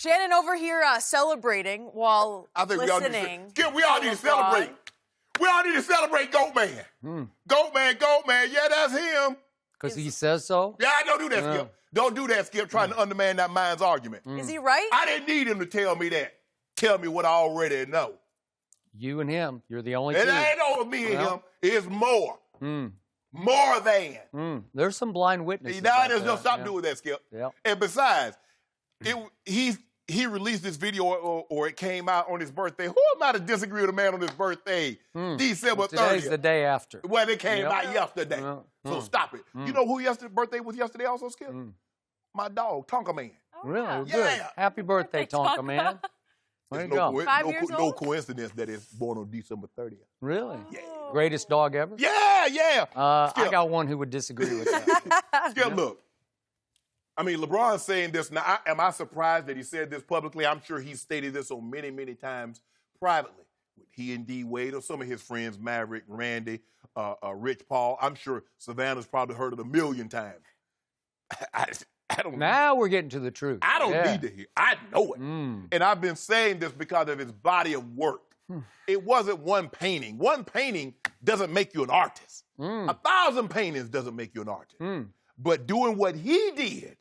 Shannon over here celebrating while listening. We all need to celebrate. We all need to celebrate Goat Man. Goat Man, yeah, that's him. Because he says so? Yeah, don't do that, Skip. Don't do that, Skip, trying to undermine that man's argument. Is he right? I didn't need him to tell me that. Tell me what I already know. You and him, you're the only two. It ain't over me and him. It's more. More than. There's some blind witnesses. Now there's no stop doing that, Skip. Yep. And besides, he released this video or it came out on his birthday. Who am I to disagree with a man on his birthday? December 30th. Today's the day after. Well, it came out yesterday. So stop it. You know who birthday was yesterday also, Skip? My dog, Tonka Man. Oh, really? Good. Happy birthday, Tonka Man. There you go. 5 years old? No coincidence that it's born on December 30th. Really? Yeah. Greatest dog ever? Yeah. I got one who would disagree with that. Skip, look. I mean, LeBron's saying this. Now, am I surprised that he said this publicly? I'm sure he's stated this on many, many times privately. He and D. Wade or some of his friends, Maverick, Randy, Rich Paul. I'm sure Savannah's probably heard it a million times. I don't Now we're getting to the truth. I don't need to hear. I know it. And I've been saying this because of his body of work. It wasn't one painting. One painting doesn't make you an artist. 1,000 paintings doesn't make you an artist. But doing what he did.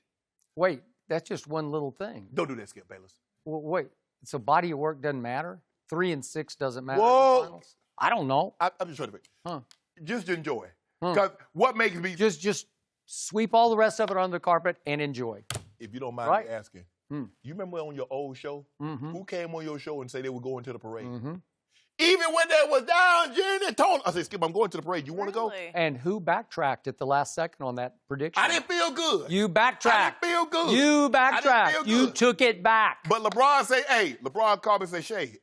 Wait, that's just one little thing. Don't do that, Skip Bayless. Well, wait, so body of work doesn't matter? 3 and 6 doesn't matter Whoa. in the finals? I don't know. I'm just trying to just enjoy. Because what makes me... Just sweep all the rest of it under the carpet and enjoy. If you don't mind me asking, you remember on your old show, who came on your show and said they were going to the parade? Even when they was down, Jenny told I said, Skip, I'm going to the parade. You want to go? And who backtracked at the last second on that prediction? I didn't feel good. You backtracked. I didn't feel good. You backtracked. I didn't feel good. You took it back. But LeBron called me and said, Shay,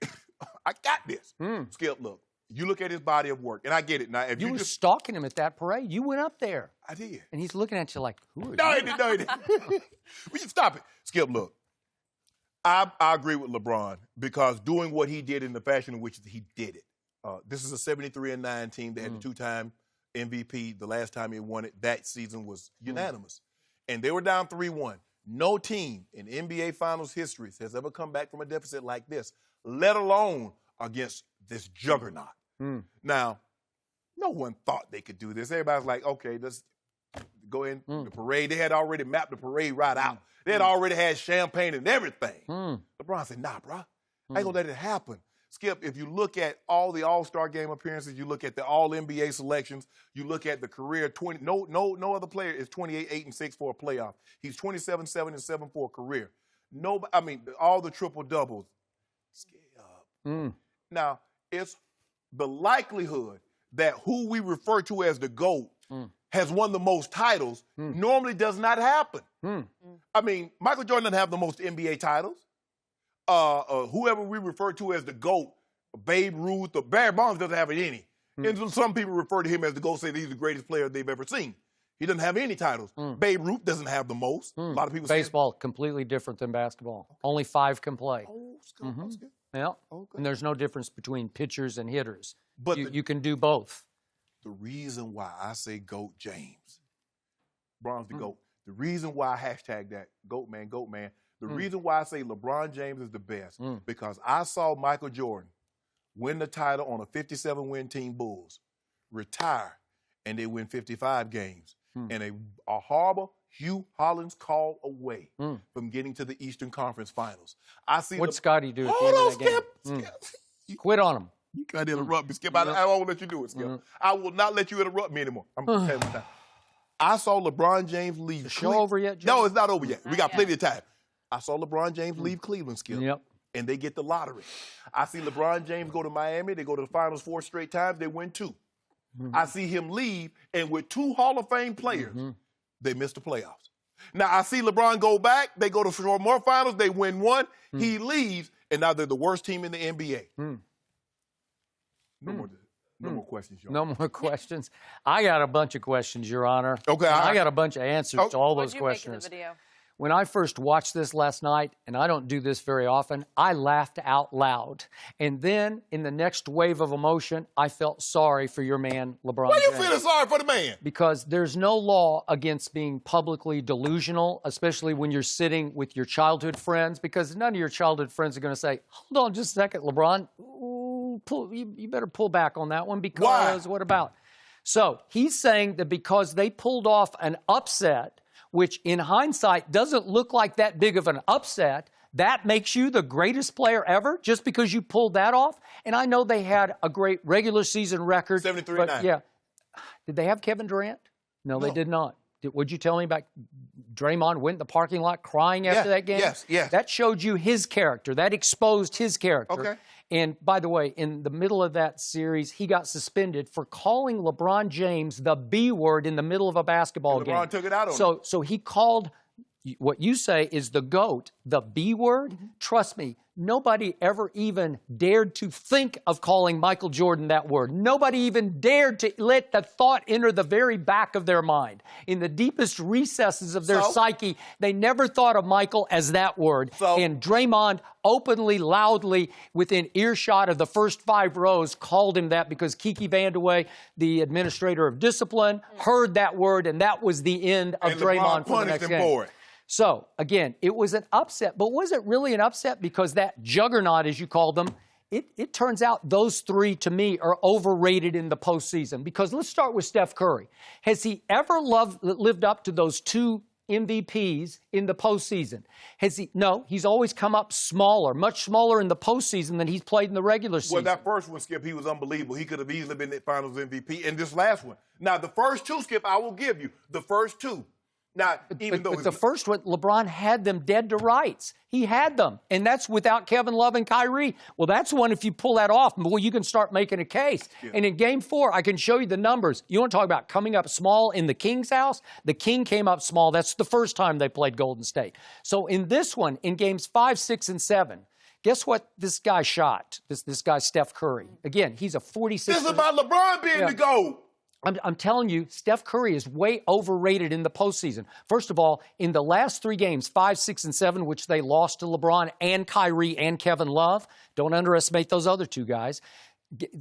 I got this. Skip, look, you look at his body of work, and I get it. Now, if you were stalking him at that parade. You went up there. I did. And he's looking at you like, who are you? No, he didn't. We can stop it. Skip, look. I agree with LeBron because doing what he did in the fashion in which he did it. This is a 73-9 team. They had the 2-time MVP. The last time he won it, that season was unanimous. And they were down 3-1. No team in NBA Finals history has ever come back from a deficit like this, let alone against this juggernaut. Now, no one thought they could do this. Everybody's like, okay, let's go in the parade. They had already mapped the parade right out. They had already had champagne and everything. LeBron said, nah, bro, I ain't gonna let it happen. Skip, if you look at all the All-Star game appearances, you look at the All-NBA selections, you look at the career, no other player is 28-8-6 for a playoff. He's 27-7-7 for a career. All the triple-doubles. Skip. Now, it's the likelihood that who we refer to as the GOAT has won the most titles normally does not happen. Michael Jordan doesn't have the most NBA titles. Whoever we refer to as the GOAT, Babe Ruth, or Barry Bonds doesn't have any. And some people refer to him as the GOAT, say he's the greatest player they've ever seen. He doesn't have any titles. Babe Ruth doesn't have the most. A lot of people Baseball, completely different than basketball. Only 5 can play. Yeah. And there's no difference between pitchers and hitters. But you can do both. The reason why I say GOAT James, Bron's the GOAT, the reason why I hashtag that GOAT man, the reason why I say LeBron James is the best, because I saw Michael Jordan win the title on a 57-win team Bulls, retire, and they win 55 games. And a horrible Hugh Hollins call away from getting to the Eastern Conference Finals. What'd Scotty do at the end of that game? Skip. Quit on him. You can't interrupt me, Skip. I won't let you do it, Skip. I will not let you interrupt me anymore. I'm going to tell you that. I saw LeBron James leave. The show over yet, Joe? No, it's not over yet. We got plenty of time. I saw LeBron James leave Cleveland, Skip. And they get the lottery. I see LeBron James go to Miami. They go to the finals 4 straight times. They win 2. I see him leave, and with 2 Hall of Fame players, they miss the playoffs. Now, I see LeBron go back. They go to 4 more finals. They win 1. He leaves, and now they're the worst team in the NBA. No more questions, Your Honor. No more questions. I got a bunch of questions, Your Honor. Okay. I got a bunch of answers to all those questions. questions. When I first watched this last night, and I don't do this very often, I laughed out loud. And then, in the next wave of emotion, I felt sorry for your man, LeBron Why James. you feeling sorry for the man? Because there's no law against being publicly delusional, especially when you're sitting with your childhood friends, because none of your childhood friends are going to say, hold on just a second, LeBron, you better pull back on that one because what about? So he's saying that because they pulled off an upset, which in hindsight doesn't look like that big of an upset, that makes you the greatest player ever just because you pulled that off? And I know they had a great regular season record. 73-9. Yeah. Did they have Kevin Durant? No, they did not. Would you tell me about Draymond went in the parking lot crying after that game? Yes. That showed you his character. That exposed his character. Okay. And by the way, in the middle of that series, he got suspended for calling LeBron James the B word in the middle of a basketball game. LeBron took it out on him. So he called what you say is the GOAT, the B word. Trust me, nobody ever even dared to think of calling Michael Jordan that word. Nobody even dared to let the thought enter the very back of their mind. In the deepest recesses of their psyche, they never thought of Michael as that word. And Draymond openly, loudly, within earshot of the first 5 rows, called him that because Kiki Vandeweghe, the administrator of discipline, heard that word, and that was the end of Draymond for the next game. For it. So, again, it was an upset, but was it really an upset? Because that juggernaut, as you called them, it turns out those 3, to me, are overrated in the postseason. Because let's start with Steph Curry. Has he ever lived up to those 2 MVPs in the postseason? No, he's always come up smaller, much smaller in the postseason than he's played in the regular season. Well, that first one, Skip, he was unbelievable. He could have easily been the Finals MVP. And this last one. Now, the first 2, Skip, I will give you. The first 2. Now, but the first one, LeBron had them dead to rights. He had them, and that's without Kevin Love and Kyrie. Well, that's one, if you pull that off, well, you can start making a case. Yeah. And in Game 4, I can show you the numbers. You want to talk about coming up small in the King's house? The King came up small. That's the first time they played Golden State. So in this one, in Games 5, 6, and 7, guess what this guy shot? This guy, Steph Curry. Again, he's a 46. This is about LeBron being the GOAT. I'm telling you, Steph Curry is way overrated in the postseason. First of all, in the last 3 games, 5, 6, and 7, which they lost to LeBron and Kyrie and Kevin Love, don't underestimate those other 2 guys.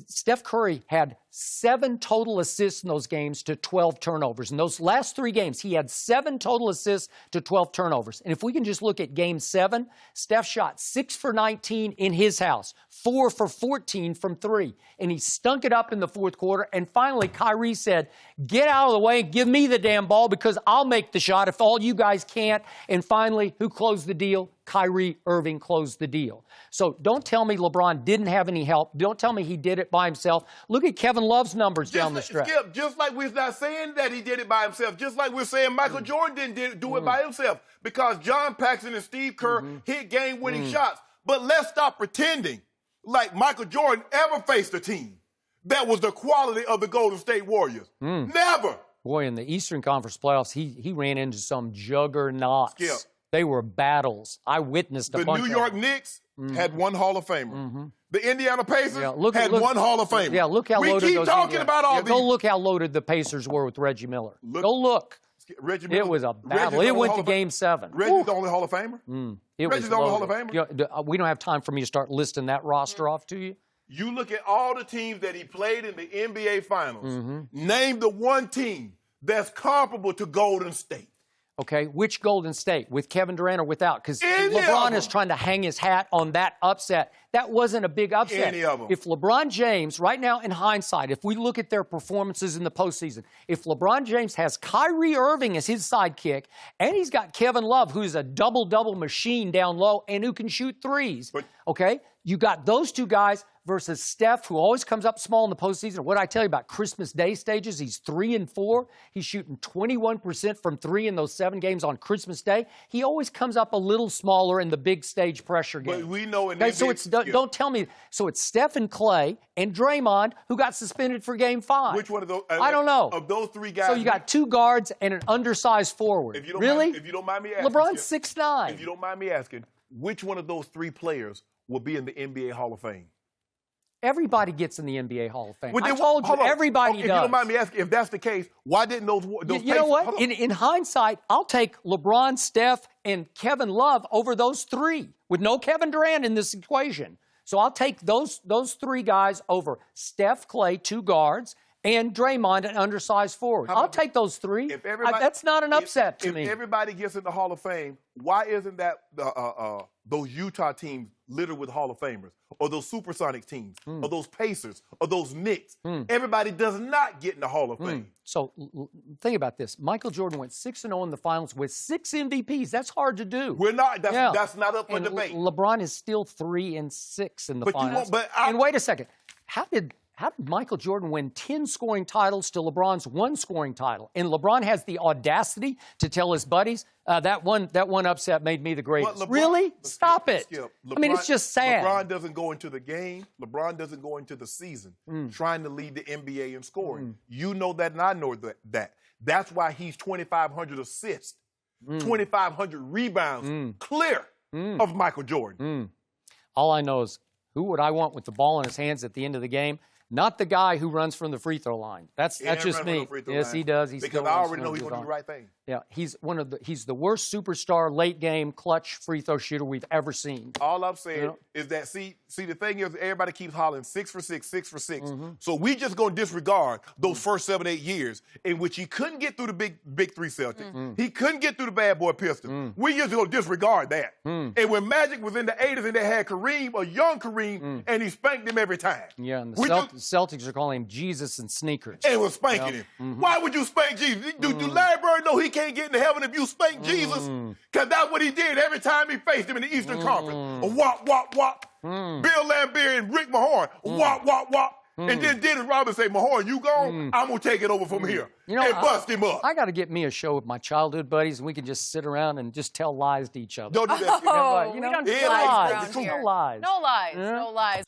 Steph Curry had 7 total assists in those games to 12 turnovers. In those last 3 games, he had 7 total assists to 12 turnovers. And if we can just look at Game 7, Steph shot 6 for 19 in his house, 4 for 14 from 3. And he stunk it up in the 4th quarter. And finally, Kyrie said, get out of the way, give me the damn ball because I'll make the shot if all you guys can't. And finally, who closed the deal? Kyrie Irving closed the deal. So don't tell me LeBron didn't have any help. Don't tell me he did it by himself. Look at Kevin Love's numbers down the stretch. Skip, just like we're not saying that he did it by himself, just like we're saying Michael Jordan didn't do it by himself, because John Paxson and Steve Kerr hit game-winning shots. But let's stop pretending like Michael Jordan ever faced a team that was the quality of the Golden State Warriors. Never. Boy, in the Eastern Conference playoffs, he ran into some juggernauts. Skip. They were battles. I witnessed a bunch of them. The New York Knicks had 1 Hall of Famer. The Indiana Pacers had 1 Hall of Famer. Yeah, look how loaded we keep talking about all these. Go look how loaded the Pacers were with Reggie Miller. Go look. Reggie Miller. It was a battle. It went to Game 7. Reggie's the only Hall of Famer? Reggie's the only Hall of Famer? We don't have time for me to start listing that roster off to you. You look at all the teams that he played in the NBA Finals. Name the one team that's comparable to Golden State. Okay, which Golden State? With Kevin Durant or without? Because LeBron is trying to hang his hat on that upset. That wasn't a big upset. Any of them. If LeBron James, right now in hindsight, if we look at their performances in the postseason, if LeBron James has Kyrie Irving as his sidekick, and he's got Kevin Love, who's a double-double machine down low and who can shoot threes, okay? You got those 2 guys versus Steph, who always comes up small in the postseason. What did I tell you about Christmas Day stages? He's 3-4. He's shooting 21% from 3 in those 7 games on Christmas Day. He always comes up a little smaller in the big stage pressure games. But we know in okay, so it's don't tell me. So it's Steph and Clay and Draymond who got suspended for Game 5. Which one of those? I don't know. Of those 3 guys. So you got 2 guards and an undersized forward. If you don't really? If you don't mind me asking. LeBron's 6'9". If you don't mind me asking, which one of those 3 players will be in the NBA Hall of Fame? Everybody gets in the NBA Hall of Fame. Well, I told you, everybody does. If you don't mind me asking, if that's the case, why didn't those you know what? In hindsight, I'll take LeBron, Steph, and Kevin Love over those three with no Kevin Durant in this equation. So I'll take those three guys over Steph, Clay, two guards, and Draymond, an undersized forward. I'll take those three. That's not an upset to me. If everybody gets in the Hall of Fame, why isn't that those Utah teams littered with Hall of Famers, or those Supersonic teams, or those Pacers, or those Knicks? Everybody does not get in the Hall of Fame. So think about this. Michael Jordan went 6-0 in the finals with 6 MVPs. That's hard to do. We're not. That's not up for debate. LeBron is still 3-6 in the finals. And wait a second. How did Michael Jordan win 10 scoring titles to LeBron's 1 scoring title? And LeBron has the audacity to tell his buddies, that one upset made me the greatest. Really? Stop it. I mean, it's just sad. LeBron doesn't go into the game. LeBron doesn't go into the season trying to lead the NBA in scoring. You know that, and I know that. That's why he's 2,500 assists, 2,500 rebounds, clear of Michael Jordan. All I know is, who would I want with the ball in his hands at the end of the game? Not the guy who runs from the free throw line. That's just me. Yes, he does. Because I already know he's going to do the right thing. Yeah, he's the worst superstar late game clutch free throw shooter we've ever seen. All I'm saying is that see the thing is, everybody keeps hollering 6 for 6, 6 for 6. So we just going to disregard those first 7-8 years in which he couldn't get through the big three Celtics. He couldn't get through the bad boy Pistons. We just going to disregard that. And when Magic was in the 80s and they had Kareem, a young Kareem, and he spanked him every time. Yeah, and the Celtics are calling him Jesus and sneakers. And was spanking him. Why would you spank Jesus? Do Larry Bird know he can't get into heaven if you spank Jesus? Because that's what he did every time he faced him in the Eastern Conference. A wop, wop, wop. Bill Laimbeer and Rick Mahorn. Wop, wop, wop. And then Dennis Robinson say, Mahorn, you gone? I'm going to take it over from here. And bust him up. I got to get me a show with my childhood buddies, and we can just sit around and just tell lies to each other. Don't do that. We don't do lies around here. No lies. No lies. No lies.